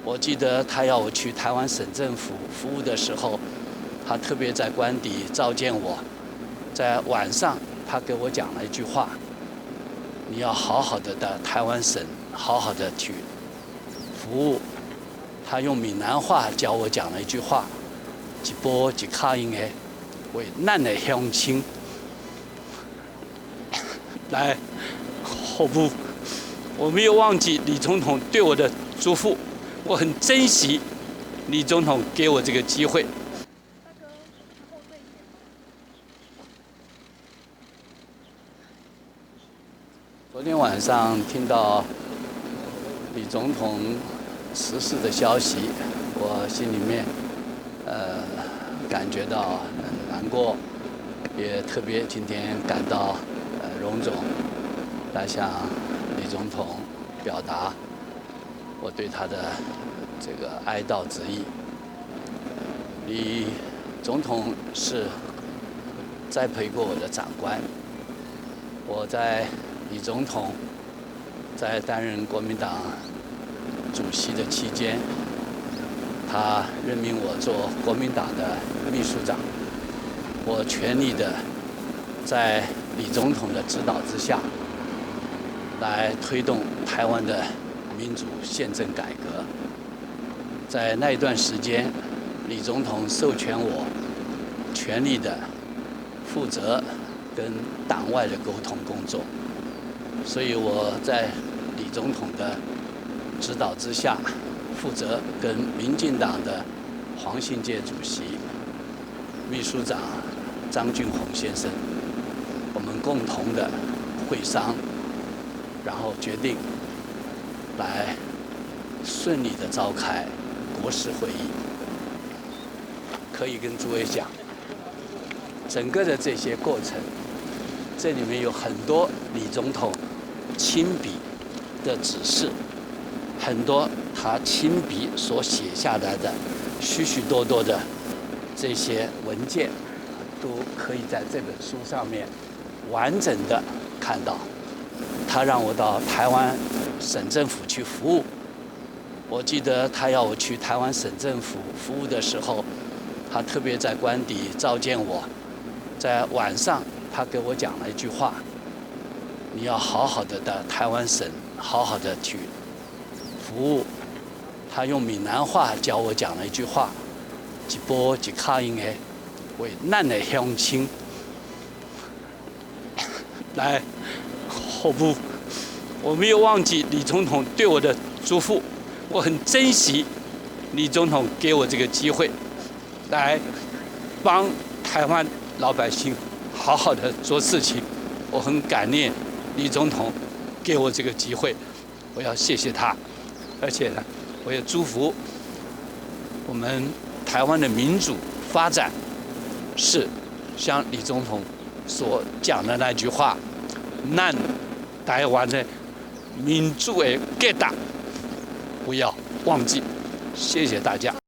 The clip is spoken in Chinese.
我记得他要我去台湾省政府服务的时候，他特别在官邸召见我，在晚上他给我讲了一句话：你要好好的到台湾省，好好的去服务。他用闽南话教我讲了一句话：一步一脚印的为咱的乡亲来服务。我没有忘记李总统对我的嘱咐，我很珍惜李总统给我这个机会。昨天晚上听到李总统辞世的消息，我心里面感觉到很难过，也特别今天感到荣总来向李总统表达我对他的这个哀悼之意。李总统是栽培过我的长官，我在李总统在担任国民党主席的期间，他任命我做国民党的秘书长，我全力的在李总统的指导之下，来推动台湾的民主宪政改革。在那一段时间，李总统授权我全力的负责跟党外的沟通工作，所以我在李总统的指导之下，负责跟民进党的黄信介主席、秘书长张俊宏先生，我们共同的会商，然后决定来顺利的召开国事会议。可以跟诸位讲，整个的这些过程，这里面有很多李总统亲笔的指示，很多他亲笔所写下来的许许多多的这些文件，都可以在这本书上面完整的看到。他让我到台湾省政府去服务，我记得他要我去台湾省政府服务的时候，他特别在官邸召见我，在晚上他给我讲了一句话：你要好好的到台湾省，好好的去服务。他用闽南话教我讲了一句话：一步一脚印的为咱的乡亲来服务。我没有忘记李总统对我的嘱咐，我很珍惜李总统给我这个机会，来帮台湾老百姓好好的做事情。我很感念李总统给我这个机会，我要谢谢他。而且呢，我也祝福我们台湾的民主发展是像李总统所讲的那句话：咱台湾的民主的价值不要忘记。谢谢大家。